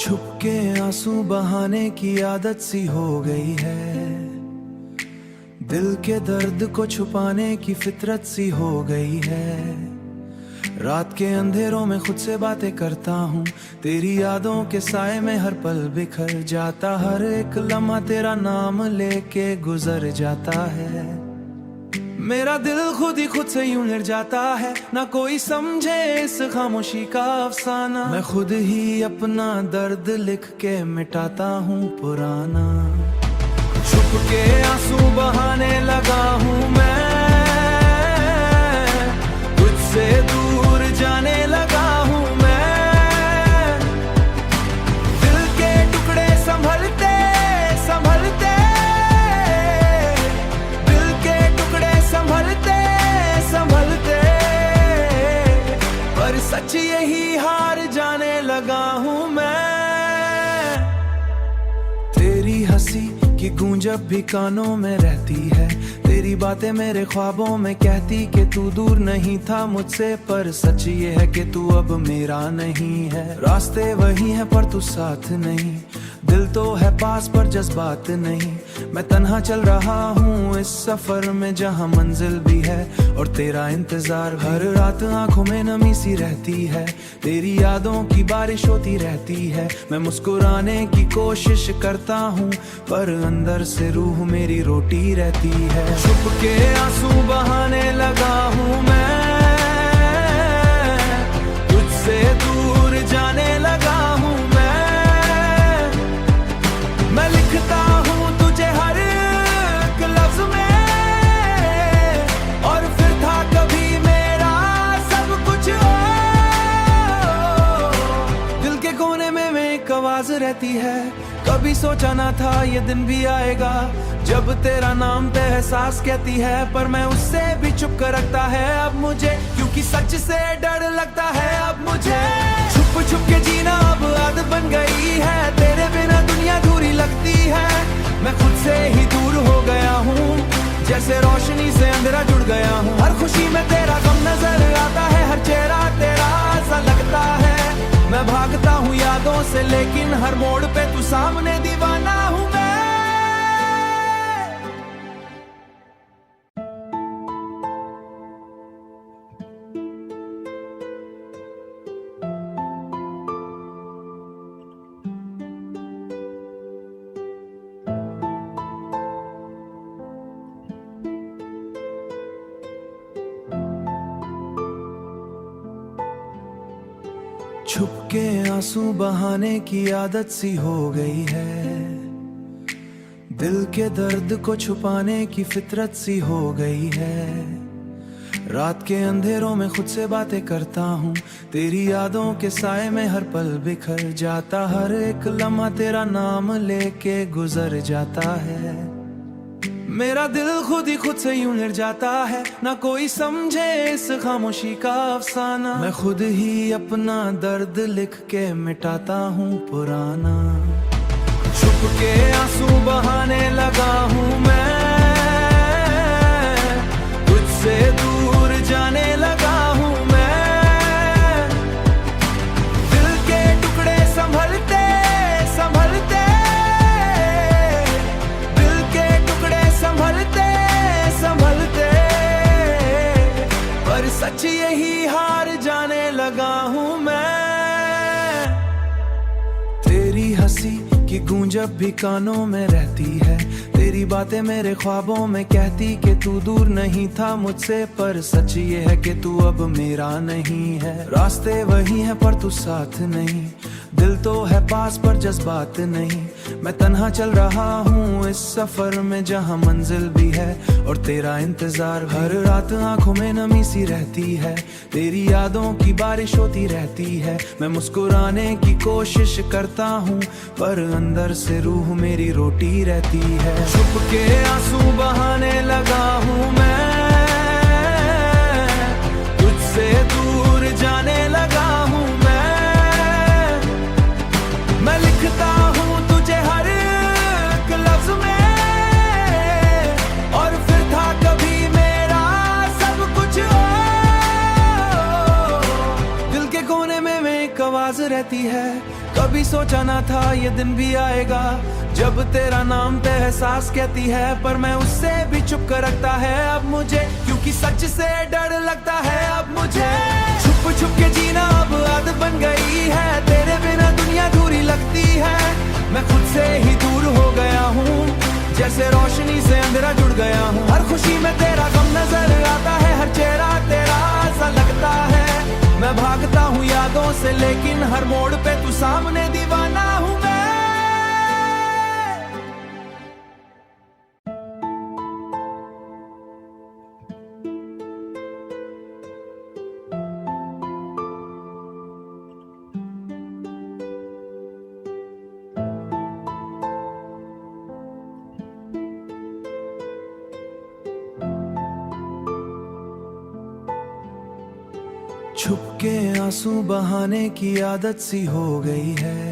छुप के आंसू बहाने की आदत सी हो गई है। दिल के दर्द को छुपाने की फितरत सी हो गई है। रात के अंधेरों में खुद से बातें करता हूँ, तेरी यादों के साए में हर पल बिखर जाता। हर एक लम्हा तेरा नाम लेके गुजर जाता है। मेरा दिल खुद ही खुद से यूं हिर जाता है, ना कोई समझे इस खामोशी का अफसाना। मैं खुद ही अपना दर्द लिख के मिटाता हूँ पुराना। छुप के आंसू बहाने लगा हूँ मैं, तुझसे दूर जाने लगा हूँ मैं। दिल के टुकड़े संभलते संभलते, दिल के टुकड़े संभलते संभलते, पर सच यही हार जाने लगा हूँ मैं। तेरी हंसी की गूंज अब भी कानों में रहती है, तेरी बातें मेरे ख्वाबों में कहती कि तू दूर नहीं था मुझसे। पर सच ये है कि तू अब मेरा नहीं है। रास्ते वही हैं पर तू साथ नहीं, दिल तो है पास पर जज्बात नहीं। मैं तन्हा चल रहा हूँ इस सफर में जहाँ मंजिल भी है और तेरा इंतजार। हर रात आंखों में नमी सी रहती है, तेरी यादों की बारिश होती रहती है। मैं मुस्कुराने की कोशिश करता हूँ पर अंदर से रूह मेरी रोटी रहती है। छुप के आंसू बहाने लगा हूँ मैं, तुझसे दूर जाने लगा हूँ मैं लिखता हूँ तुझे हर एक लफ्ज में, और फिर था कभी मेरा सब कुछ। दिल के कोने में एक आवाज रहती है, कभी सोचा ना था ये दिन भी आएगा जब तेरा नाम पे एहसास कहती है। पर मैं उससे भी चुप कर रखता है अब मुझे, क्योंकि सच से डर लगता है अब मुझे। छुप छुप के जीना अब आदत बन गई है, तेरे बिना दुनिया दूरी लगती है। मैं खुद से ही दूर हो गया हूँ, जैसे रोशनी से अंधेरा जुड़ गया हूँ। हर खुशी में तेरा गम नजर आता है, हर चेहरा तेरा सा लगता है। मैं भागता हूँ यादों से लेकिन हर मोड़ पे तू सामने दीवाना हूँ मैं। छुप के आंसू बहाने की आदत सी हो गई है। दिल के दर्द को छुपाने की फितरत सी हो गई है। रात के अंधेरों में खुद से बातें करता हूँ, तेरी यादों के साए में हर पल बिखर जाता। हर एक लम्हा तेरा नाम लेके गुजर जाता है। मेरा दिल खुद ही खुद से यूं हिर जाता है, ना कोई समझे इस खामोशी का अफसाना। मैं खुद ही अपना दर्द लिख के मिटाता हूँ पुराना। छुप के आंसू बहाने लगा हूँ मैं, तुझसे दूर जाने लगा हूँ मैं। दिल के टुकड़े संभलते संभलते, संभलते संभलते, पर सच यही हार जाने लगा हूँ मैं। तेरी हंसी की गूंज अब भी कानों में रहती है, तेरी बातें मेरे ख्वाबों में कहती कि तू दूर नहीं था मुझसे। पर सच ये है कि तू अब मेरा नहीं है। रास्ते वही हैं पर तू साथ नहीं, दिल तो है पास पर जज्बात नहीं। मैं तन्हा चल रहा हूँ इस सफर में जहाँ मंजिल भी है और तेरा इंतजार। हर रात आंखों में नमी सी रहती है, तेरी यादों की बारिश होती रहती है। मैं मुस्कुराने की कोशिश करता हूँ पर अंदर से रूह मेरी रोटी रहती है। छुप के आंसू बहाने लगा हूँ मैं, तुझसे दूर जाने लगा हूँ मैं लिखता हूँ तुझे हर एक लफ्ज में, और फिर था कभी मेरा सब कुछ। दिल के कोने में एक आवाज रहती है, कभी सोचा ना था ये दिन भी आएगा जब तेरा नाम पे एहसास कहती है, पर मैं उससे भी चुप कर रखता है अब मुझे, क्योंकि सच से डर लगता है अब मुझे। छुप छुप के जीना अब आदत बन गई है, तेरे बिना दुनिया दूरी लगती है। मैं खुद से ही दूर हो गया हूँ, जैसे रोशनी से अंधेरा जुड़ गया हूँ। हर खुशी में तेरा गम नजर आता है, हर चेहरा तेरा सा लगता है। मैं भागता हूँ यादों से, लेकिन हर मोड़ पे तू सामने, दीवाना हूँ मैं। छुप के आंसू बहाने की आदत सी हो गई है,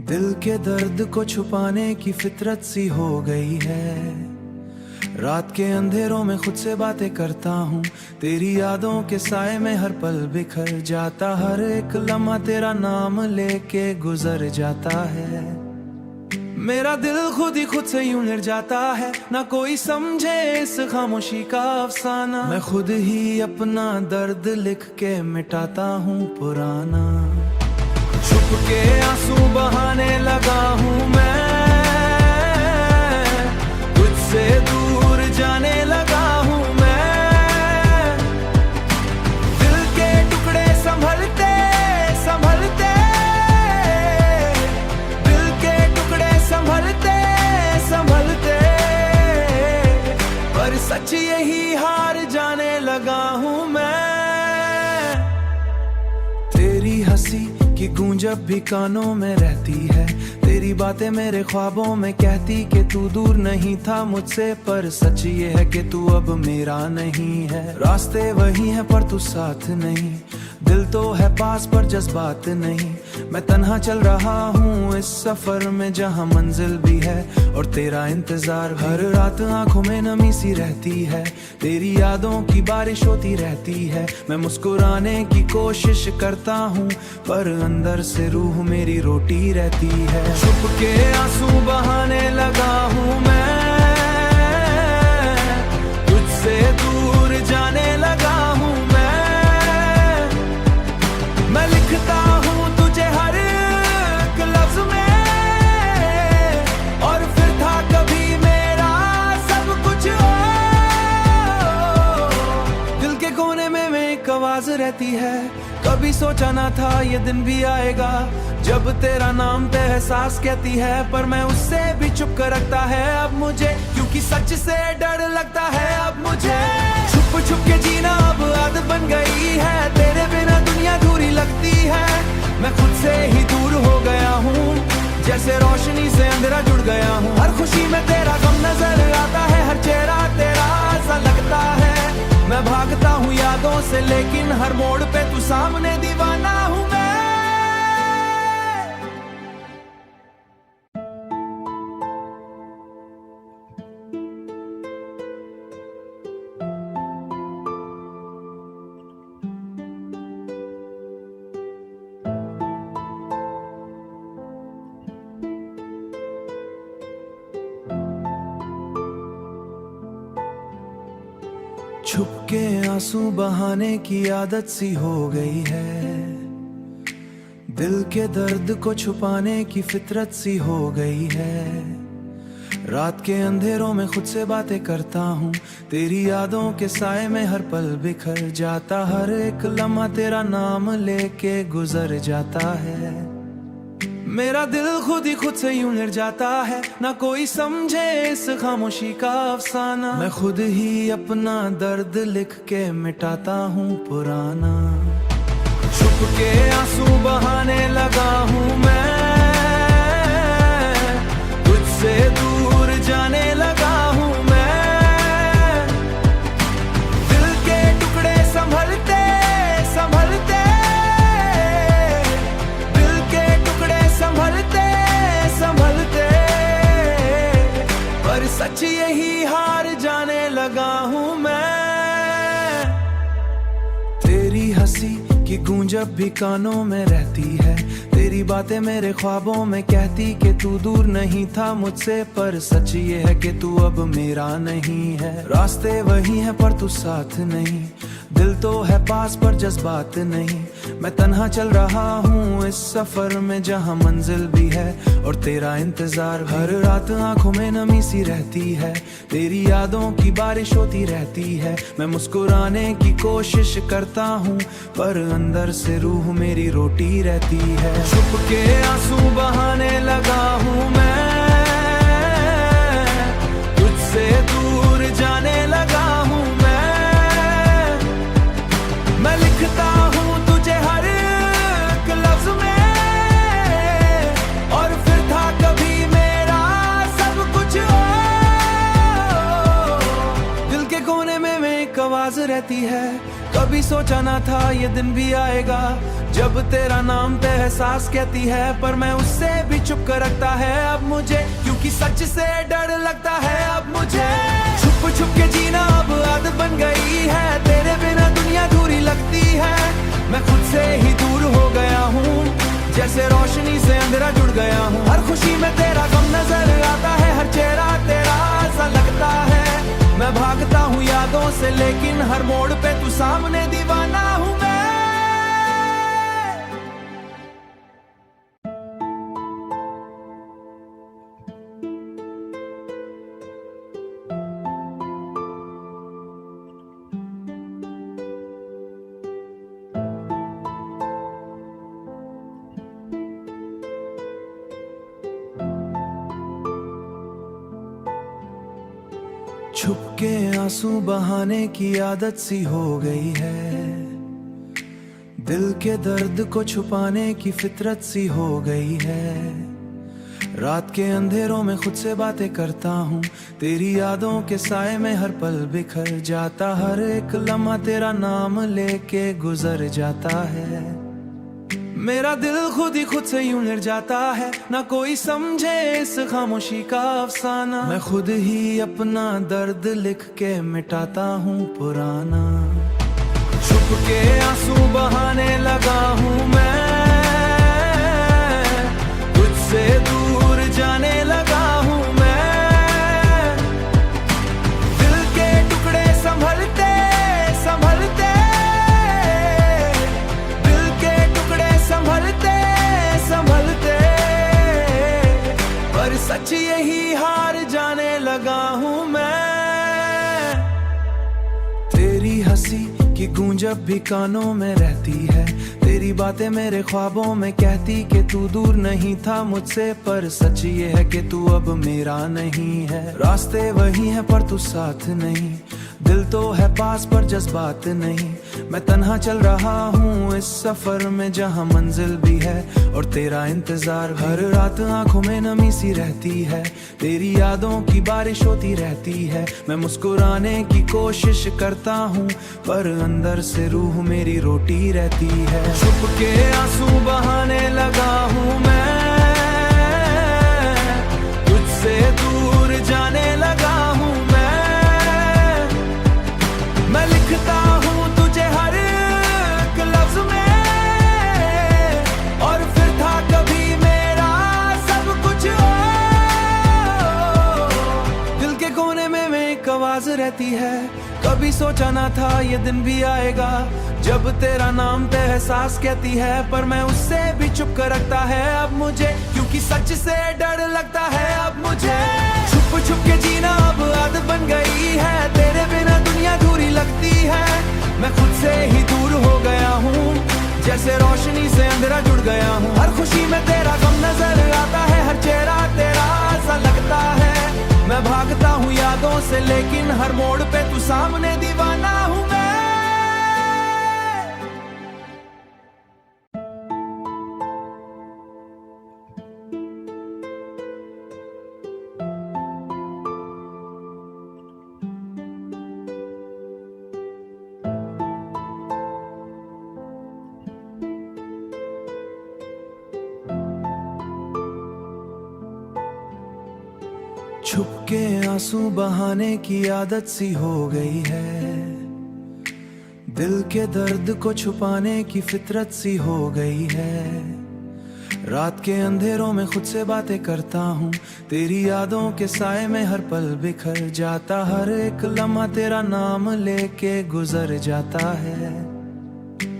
दिल के दर्द को छुपाने की फितरत सी हो गई है। रात के अंधेरों में खुद से बातें करता हूँ, तेरी यादों के साए में हर पल बिखर जाता। हर एक लम्हा तेरा नाम लेके गुजर जाता है। मेरा दिल खुद ही खुद से यूं हिर जाता है, ना कोई समझे इस खामोशी का अफसाना। मैं खुद ही अपना दर्द लिख के मिटाता हूँ पुराना। छुप के आंसू बहाने लगा हूँ मैं, तुझसे दूर जाने लगा हूँ मैं। दिल के टुकड़े संभलते संभलते, दिल के टुकड़े संभलते संभलते, पर सच यही हार जाने लगा हूँ मैं। तेरी हंसी की गूंज अब भी कानों में रहती है, तेरी बातें मेरे ख्वाबों में कहती कि तू दूर नहीं था मुझसे, पर सच ये है कि तू अब मेरा नहीं है। रास्ते वही हैं पर तू साथ नहीं, दिल तो है पास पर जज्बात नहीं। मैं तन्हा चल रहा हूँ इस सफर में जहाँ मंजिल भी है और तेरा इंतजार। हर रात आंखों में नमी सी रहती है, तेरी यादों की बारिश होती रहती है। मैं मुस्कुराने की कोशिश करता हूँ, पर अंदर से रूह मेरी रोटी रहती है। छुप के आंसू बहाने लगा हूँ मैं, तुझसे दूर जाने लगा हूँ मैं लिखता हूँ तुझे हर एक लफ्ज में, और फिर था कभी मेरा सब कुछ हो। दिल के कोने में एक आवाज रहती है, कभी सोचा ना था ये दिन भी आएगा जब तेरा नाम पे एहसास कहती है, पर मैं उससे भी चुप कर रखता है अब मुझे, क्योंकि सच से डर लगता है अब मुझे। छुप छुप के जीना अब आदत बन गई है, तेरे बिना दुनिया दूरी लगती है। मैं खुद से ही दूर हो गया हूँ, जैसे रोशनी से अंधेरा जुड़ गया हूँ। हर खुशी में तेरा गम नजर आता है, हर चेहरा तेरा सा लगता है। मैं भागता हूँ यादों से, लेकिन हर मोड़ पे तू सामने, दीवाना हूँ मैं। छुप के आंसू बहाने की आदत सी हो गई है, दिल के दर्द को छुपाने की फितरत सी हो गई है। रात के अंधेरों में खुद से बातें करता हूँ, तेरी यादों के साए में हर पल बिखर जाता। हर एक लम्हा तेरा नाम लेके गुजर जाता है। मेरा दिल खुद ही खुद से यूं हिर जाता है, ना कोई समझे इस खामोशी का अफसाना। मैं खुद ही अपना दर्द लिख के मिटाता हूँ पुराना। छुप के आंसू बहाने लगा हूँ मैं, तुझसे दूर जाने लगा हूँ मैं। दिल के टुकड़े संभलते संभलते, दिल के टुकड़े संभलते संभलते, पर सच यही हार जाने लगा हूँ मैं। तेरी हंसी की गूंज अब भी कानों में रहती है, तेरी बातें मेरे ख्वाबों में कहती कि तू दूर नहीं था मुझसे, पर सच ये है कि तू अब मेरा नहीं है। रास्ते वही हैं पर तू साथ नहीं, दिल तो है पास पर जज्बात नहीं। मैं तन्हा चल रहा हूँ इस सफर में जहाँ मंजिल भी है और तेरा इंतजार। हर रात आंखों में नमी सी रहती है, तेरी यादों की बारिश होती रहती है। मैं मुस्कुराने की कोशिश करता हूँ पर अंदर से रूह मेरी रोटी रहती है। छुप के आंसू बहाने लगा हूँ मैं, तुझसे दूर जाने लगा हूँ मैं लिखता हूँ तुझे हर एक लफ्ज में, और फिर था कभी मेरा सब कुछ। दिल के कोने में एक आवाज रहती है, कभी सोचा ना था ये दिन भी आएगा जब तेरा नाम पे एहसास कहती है, पर मैं उससे भी चुप कर रखता है अब मुझे, क्योंकि सच से डर लगता है अब मुझे। छुप छुप के जीना अब आदत बन गई है, तेरे बिना दुनिया दूरी लगती है। मैं खुद से ही दूर हो गया हूँ, जैसे रोशनी से अंधेरा जुड़ गया हूँ। हर खुशी में तेरा गम नजर आता है, हर चेहरा तेरा सा लगता है। मैं भागता हूँ यादों से लेकिन हर मोड़ पे तू सामने दीवाना हूँ मैं। छुप के आंसू बहाने की आदत सी हो गई है, दिल के दर्द को छुपाने की फितरत सी हो गई है। रात के अंधेरों में खुद से बातें करता हूँ, तेरी यादों के साए में हर पल बिखर जाता। हर एक लम्हा तेरा नाम लेके गुजर जाता है। मेरा दिल खुद ही खुद से यूं हिर जाता है, ना कोई समझे इस खामोशी का अफसाना। मैं खुद ही अपना दर्द लिख के मिटाता हूँ पुराना। छुप के आंसू बहाने लगा हूँ मैं, तुझसे दूर जाने लगा हूँ मैं। दिल के टुकड़े संभलते संभलते, दिल के टुकड़े संभलते संभलते, पर सच यही हार जाने लगा हूँ मैं। तेरी हंसी की गूंज अब भी कानों में रहती है, तेरी बातें मेरे ख्वाबों में कहती कि तू दूर नहीं था मुझसे, पर सच ये है कि तू अब मेरा नहीं है। रास्ते वही हैं पर तू साथ नहीं, दिल तो है पास पर जज्बात नहीं। मैं तन्हा चल रहा हूँ इस सफर में जहाँ मंजिल भी है और तेरा इंतजार। हर रात आंखों में नमी सी रहती है, तेरी यादों की बारिश होती रहती है। मैं मुस्कुराने की कोशिश करता हूँ पर अंदर से रूह मेरी रोटी रहती है। छुप के आंसू बहाने लगा हूँ मैं, तुझसे दूर जाने लगा हूँ मैं लिखता हूँ तुझे हर एक लफ्ज में, और फिर था कभी मेरा सब कुछ। दिल के कोने में एक आवाज रहती है, कभी सोचा ना था ये दिन भी आएगा जब तेरा नाम पे एहसास कहती है, पर मैं उससे भी चुप कर रखता है अब मुझे, क्योंकि सच से डर लगता है अब मुझे। छुप छुप के जीना अब आदत बन गई है, तेरे बिना दुनिया दूरी लगती है। मैं खुद से ही दूर हो गया हूँ, जैसे रोशनी से अंधेरा जुड़ गया हूँ। हर खुशी में तेरा गम नजर आता है, हर चेहरा तेरा सा लगता है। मैं भागता हूँ यादों से लेकिन हर मोड़ पे तू सामने दीवाना हूँ मैं। छुप के आंसू बहाने की आदत सी हो गई है, दिल के दर्द को छुपाने की फितरत सी हो गई है। रात के अंधेरों में खुद से बातें करता हूँ, तेरी यादों के साए में हर पल बिखर जाता, हर एक लम्हा तेरा नाम लेके गुजर जाता है।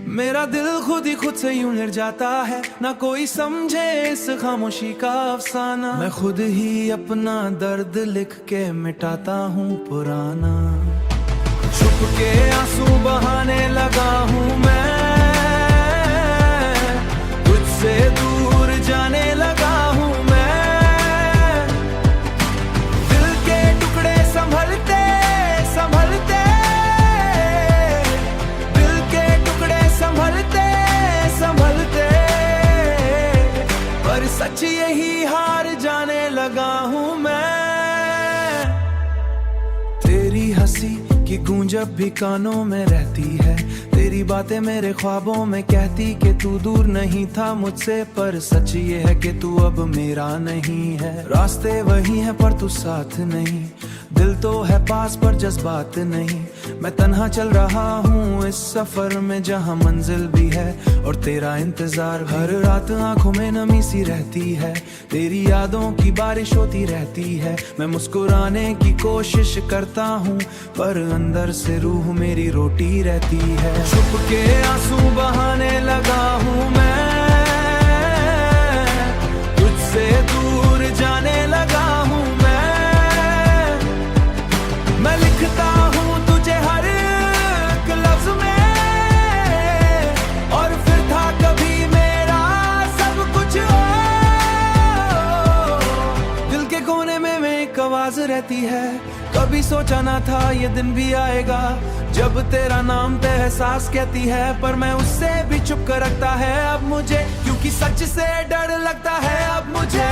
मेरा दिल खुद ही खुद से यूं हिर जाता है, ना कोई समझे इस खामोशी का अफसाना। मैं खुद ही अपना दर्द लिख के मिटाता हूँ पुराना। छुप के आंसू बहाने लगा हूँ मैं, तुझसे दूर जाने लगा हूँ मैं। दिल के टुकड़े संभलते संभलते, दिल के टुकड़े संभलते संभलते, पर सच यही हार जाने लगा हूँ मैं। तेरी हंसी की गूंज अब भी कानों में रहती है, तेरी बातें मेरे ख्वाबों में कहती कि तू दूर नहीं था मुझसे, पर सच ये है कि तू अब मेरा नहीं है। रास्ते वही हैं पर तू साथ नहीं, दिल तो है पास पर जज्बात नहीं। मैं तन्हा चल रहा हूँ इस सफर में जहाँ मंजिल भी है और तेरा इंतजार। हर रात आंखों में नमी सी रहती है, तेरी यादों की बारिश होती रहती है। मैं मुस्कुराने की कोशिश करता हूँ पर अंदर से रूह मेरी रोटी रहती है। छुप के आंसू बहाने लगा हूँ मैं, तुझसे दूर जाने लगा हूँ मैं लिखता हूँ तुझे हर एक लफ्ज में, और फिर था कभी मेरा सब कुछ। दिल के कोने में एक आवाज रहती है, कभी सोचा ना था ये दिन भी आएगा जब तेरा नाम पे एहसास कहती है, पर मैं उससे भी चुप कर रखता है अब मुझे, क्योंकि सच से डर लगता है अब मुझे।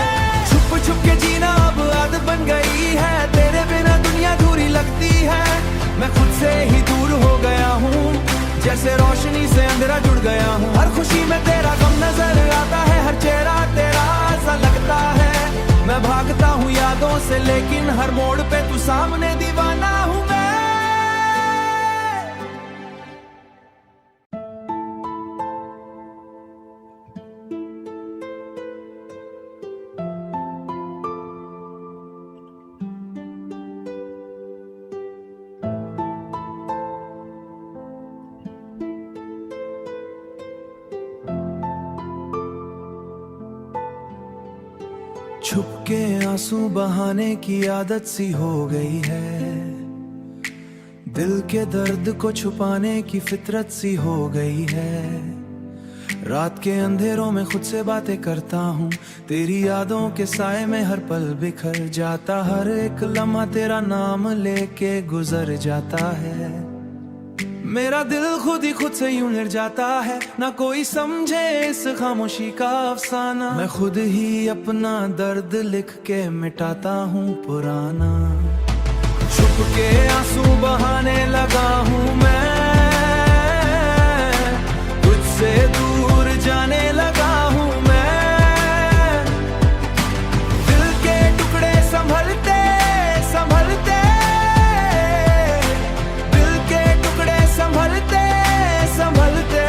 छुप छुप के जीना अब आदत बन गई है, तेरे बिना दुनिया दूरी लगती है। मैं खुद से ही दूर हो गया हूँ, जैसे रोशनी से अंधेरा जुड़ गया हूँ। हर खुशी में तेरा गम नजर आता है, हर चेहरा तेरा सा लगता है। मैं भागता हूँ यादों से लेकिन हर मोड़ पे तू सामने दीवाना हूँ मैं। छुप के आंसू बहाने की आदत सी हो गई है, दिल के दर्द को छुपाने की फितरत सी हो गई है। रात के अंधेरों में खुद से बातें करता हूँ, तेरी यादों के साए में हर पल बिखर जाता, हर एक लम्हा तेरा नाम लेके गुजर जाता है। मेरा दिल खुद ही खुद से यूं हिर जाता है, ना कोई समझे इस खामोशी का अफसाना। मैं खुद ही अपना दर्द लिख के मिटाता हूँ पुराना। छुप के आंसू बहाने लगा हूँ मैं, तुझसे दूर जाने लगा हूँ मैं। दिल के टुकड़े संभलते संभलते, दिल के टुकड़े संभलते संभलते,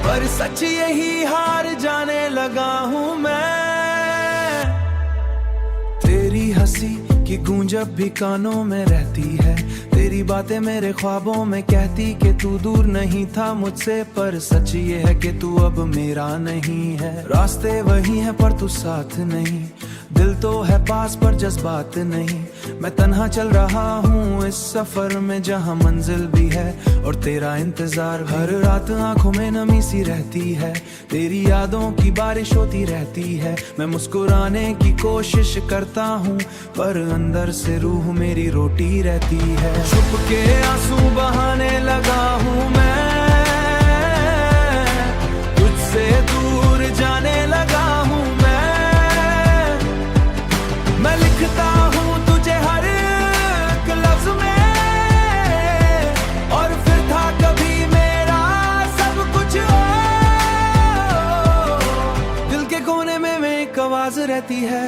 पर सच यही हार जाने लगा हूँ मैं। तेरी हंसी की गूंज अब भी कानों में रहती है, तेरी बातें मेरे ख्वाबों में कहती कि तू दूर नहीं था मुझसे, पर सच ये है कि तू अब मेरा नहीं है। रास्ते वही हैं पर तू साथ नहीं, दिल तो है पास पर जज्बात नहीं। मैं तन्हा चल रहा हूँ इस सफर में जहाँ मंजिल भी है और तेरा इंतजार। हर रात आंखों में नमी सी रहती है, तेरी यादों की बारिश होती रहती है। मैं मुस्कुराने की कोशिश करता हूँ पर अंदर से रूह मेरी रोटी रहती है। छुप के आंसू बहाने लगा हूँ मैं, तुझसे दूर जाने लगा हूँ मैं लिखता हूँ तुझे हर एक लफ्ज में, और फिर था कभी मेरा सब कुछ। दिल के कोने में एक आवाज रहती है,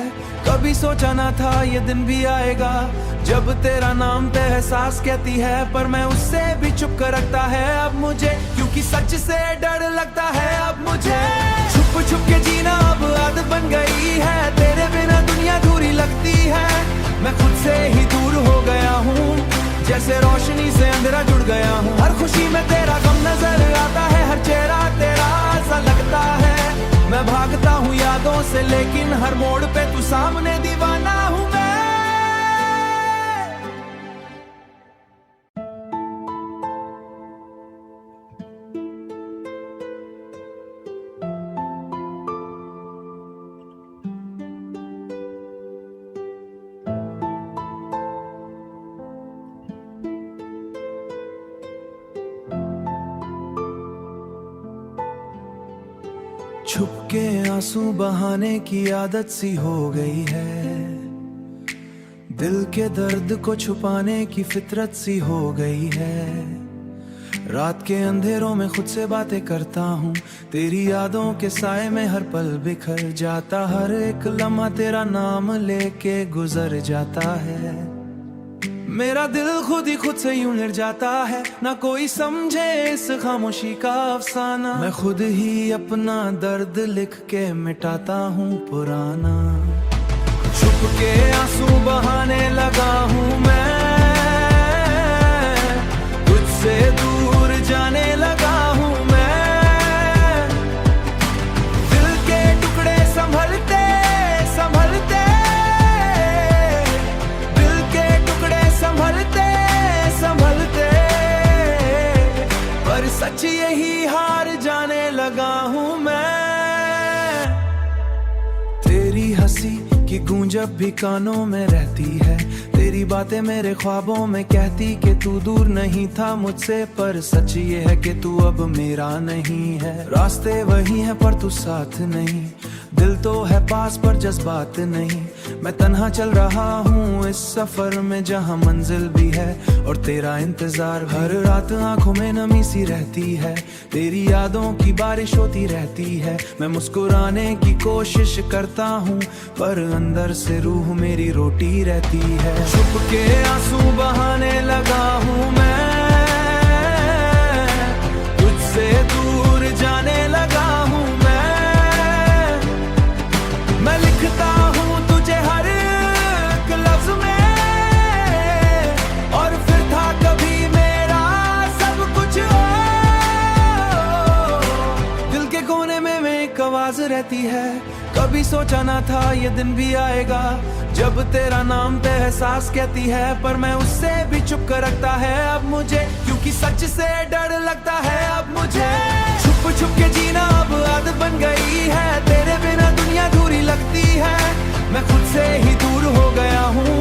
कभी सोचा ना था ये दिन भी आएगा जब तेरा नाम पे एहसास कहती है, पर मैं उससे भी चुप कर रखता है अब मुझे, क्योंकि सच से डर लगता है अब मुझे। छुप छुप छुप के जीना अब आदत बन गई है, तेरे बिना दुनिया दूरी लगती है। मैं खुद से ही दूर हो गया हूँ, जैसे रोशनी से अंधेरा जुड़ गया हूँ। हर खुशी में तेरा गम नजर आता है, हर चेहरा तेरा सा लगता है। मैं भागता हूँ यादों से, लेकिन हर मोड़ पे तू सामने, दीवाना हूँ मैं। छुप के आंसू बहाने की आदत सी हो गई है, दिल के दर्द को छुपाने की फितरत सी हो गई है। रात के अंधेरों में खुद से बातें करता हूँ, तेरी यादों के साए में हर पल बिखर जाता। हर एक लम्हा तेरा नाम लेके गुजर जाता है। मेरा दिल खुद ही खुद से यूं निर जाता है, ना कोई समझे इस खामोशी का अफसाना। मैं खुद ही अपना दर्द लिख के मिटाता हूँ पुराना। छुप के आंसू बहाने लगा हूँ मैं, तुझसे दूर जाने लगा हूँ मैं। दिल के टुकड़े संभलते संभलते, दिल के टुकड़े संभलते संभलते, पर सच यही हार जाने लगा हूँ मैं। तेरी हंसी की गूंज अब भी कानों में रहती है, तेरी बातें मेरे ख्वाबों में कहती कि तू दूर नहीं था मुझसे, पर सच ये है कि तू अब मेरा नहीं है। रास्ते वही हैं पर तू साथ नहीं, दिल तो है पास पर जज्बात नहीं। मैं तन्हा चल रहा हूँ इस सफर में जहाँ मंजिल भी है और तेरा इंतजार। हर रात आंखों में नमी सी रहती है, तेरी यादों की बारिश होती रहती है। मैं मुस्कुराने की कोशिश करता हूँ, पर अंदर से रूह मेरी रोटी रहती है। छुप के आंसू बहाने लगा हूँ मैं, तुझसे दूर जाने लगा हूँ मैं लिखता हूँ तुझे हर एक लफ्ज में, और फिर था कभी मेरा सब कुछ दिल के कोने में एक आवाज रहती है, कभी सोचा ना था ये दिन भी आएगा जब तेरा नाम पे एहसास कहती है। पर मैं उससे भी चुप कर रखता है अब मुझे, क्योंकि सच से डर लगता है अब मुझे। छुप छुप के जीना अब आदत बन गई है, तेरे बिना दुनिया दूरी लगती है। मैं खुद से ही दूर हो गया हूँ,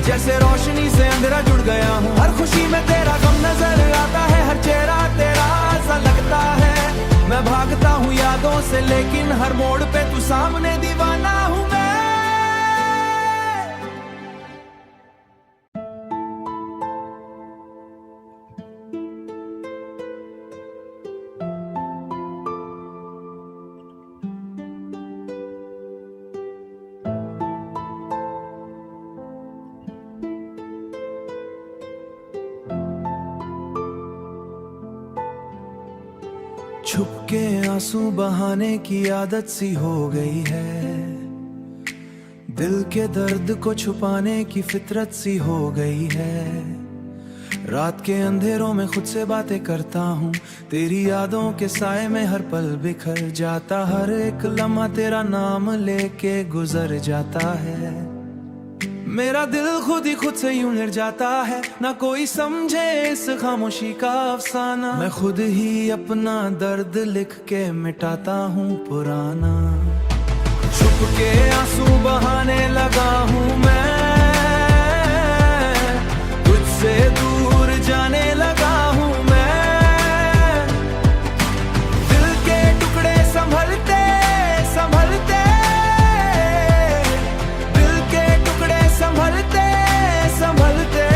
जैसे रोशनी से अंधेरा जुड़ गया हूँ। हर खुशी में तेरा गम नजर आता है, हर चेहरा तेरा सा लगता है। मैं भागता हूँ यादों से, लेकिन हर मोड़ पे तू सामने, दीवाना हूँ मैं। छुप के आंसू बहाने की आदत सी हो गई है, दिल के दर्द को छुपाने की फितरत सी हो गई है। रात के अंधेरों में खुद से बातें करता हूँ, तेरी यादों के साए में हर पल बिखर जाता। हर एक लम्हा तेरा नाम लेके गुजर जाता है। मेरा दिल खुद ही खुद से यूं निर जाता है, ना कोई समझे इस खामोशी का अफसाना। मैं खुद ही अपना दर्द लिख के मिटाता हूँ पुराना। छुप के आंसू बहाने लगा हूँ मैं, तुझसे दूर जाने लगा हूँ मैं। दिल के टुकड़े संभलते संभलते, दिल के टुकड़े संभलते संभलते,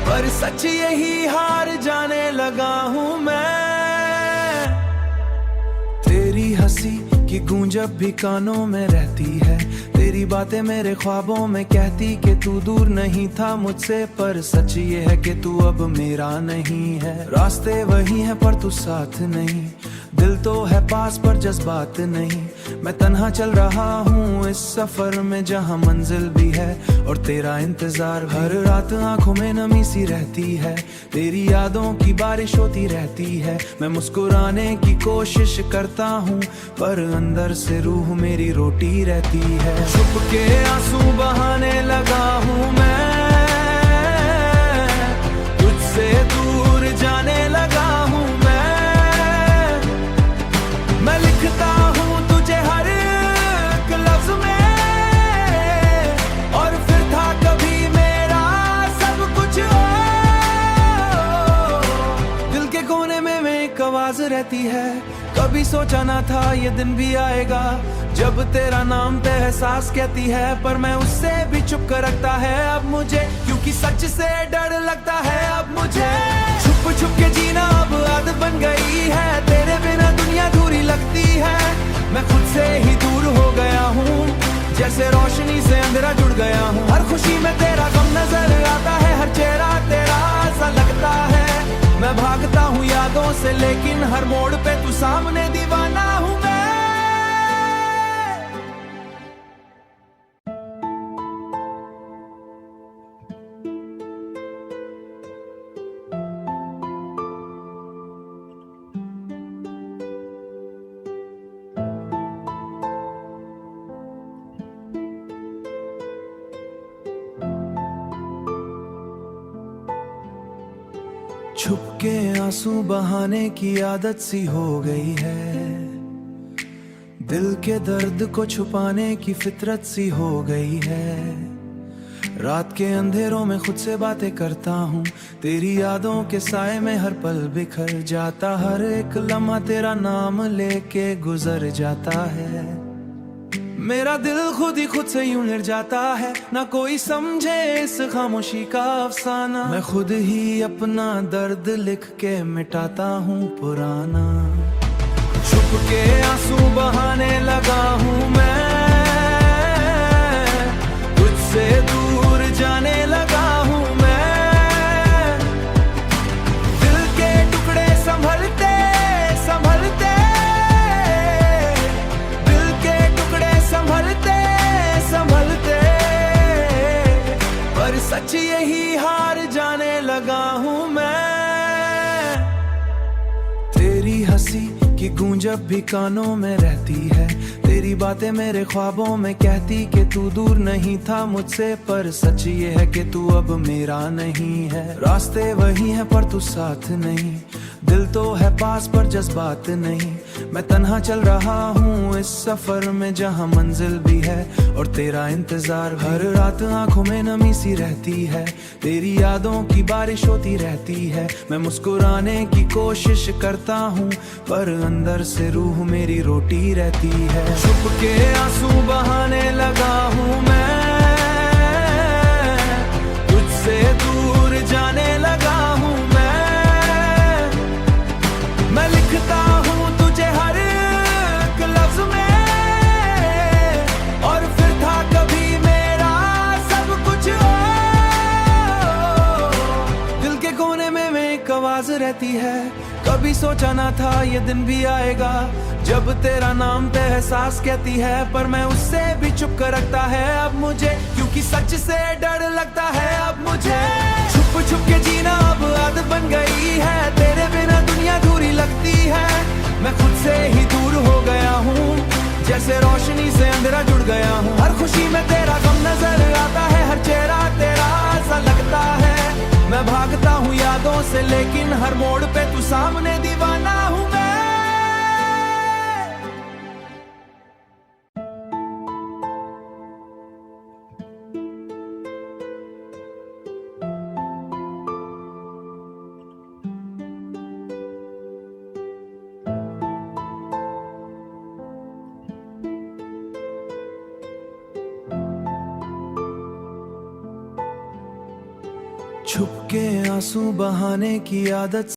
पर सच यही हार जाने लगा हूँ मैं। तेरी हंसी की गूंज अब भी कानों में रहती है, तेरी बातें मेरे ख्वाबों में कहती कि तू दूर नहीं था मुझसे, पर सच ये है कि तू अब मेरा नहीं है। रास्ते वही हैं पर तू साथ नहीं, दिल तो है पास पर जज्बात नहीं। मैं तन्हा चल रहा हूँ इस सफर में जहाँ मंजिल भी है और तेरा इंतजार। हर रात आंखों में नमी सी रहती है, तेरी यादों की बारिश होती रहती है। मैं मुस्कुराने की कोशिश करता हूँ पर अंदर से रूह मेरी रोटी रहती है। छुप के आंसू बहाने लगा हूँ मैं, तुझसे दूर जाने लगा हूँ मैं लिखता हूँ तुझे हर एक लफ्ज में, और फिर था कभी मेरा सब कुछ दिल के कोने में एक आवाज रहती है। कभी सोचा ना था ये दिन भी आएगा जब तेरा नाम पे एहसास कहती है, पर मैं उससे भी चुप कर रखता है अब मुझे, क्योंकि सच से डर लगता है अब मुझे। छुप छुप के जीना अब आदत बन गई है, तेरे बिना दुनिया दूरी लगती है। मैं खुद से ही दूर हो गया हूँ, जैसे रोशनी से अंधेरा जुड़ गया हूँ। हर खुशी में तेरा गम नजर आता है, हर चेहरा तेरा सा लगता है। मैं भागता हूँ यादों से लेकिन हर मोड़ पे तू सामने दीवाना हूँ मैं। छुप के आंसू बहाने की आदत सी हो गई है, दिल के दर्द को छुपाने की फितरत सी हो गई है। रात के अंधेरों में खुद से बातें करता हूँ, तेरी यादों के साए में हर पल बिखर जाता। हर एक लम्हा तेरा नाम लेके गुजर जाता है। मेरा दिल खुद ही खुद से यूं हिल जाता है, ना कोई समझे इस खामोशी का अफसाना। मैं खुद ही अपना दर्द लिख के मिटाता हूँ पुराना। छुप के आंसू बहाने लगा हूँ मैं, तुझसे दूर जाने लगा हूँ मैं। दिल के टुकड़े संभलते संभलते, दिल के टुकड़े संभलते संभलते, पर सच यही हार जाने लगा हूँ मैं। तेरी हंसी की गूंज अब भी कानों में रहती है, तेरी बातें मेरे ख्वाबों में कहती कि तू दूर नहीं था मुझसे, पर सच ये है कि तू अब मेरा नहीं है। रास्ते वही हैं पर तू साथ नहीं, दिल तो है पास पर जज्बात नहीं। मैं तन्हा चल रहा हूँ इस सफर में जहाँ मंजिल भी है और तेरा इंतजार। हर रात आंखों में नमी सी रहती है, तेरी यादों की बारिश होती रहती है। मैं मुस्कुराने की कोशिश करता हूँ पर अंदर से रूह मेरी रोटी रहती है। छुप के आंसू बहाने लगा हूँ मैं, तुझसे दूर जाने लगा हूँ मैं लिखता हूँ तुझे हर एक लफ्ज में, और फिर था कभी मेरा सब कुछ दिल के कोने में एक आवाज रहती है। कभी सोचा ना था ये दिन भी आएगा जब तेरा नाम पे एहसास कहती है, पर मैं उससे भी चुप कर रखता है अब मुझे, क्योंकि सच से डर लगता है अब मुझे। छुप छुप के जीना अब आदत बन गई है, तेरे बिना दुनिया दूरी लगती है। मैं खुद से ही दूर हो गया हूँ, जैसे रोशनी से अंधेरा जुड़ गया हूँ। हर खुशी में तेरा गम नजर आता है, हर चेहरा तेरा सा लगता है। मैं भागता हूँ यादों से लेकिन हर मोड़ पे तू सामने दीवाना हूँ मैं। छुप के आंसू बहाने की आदत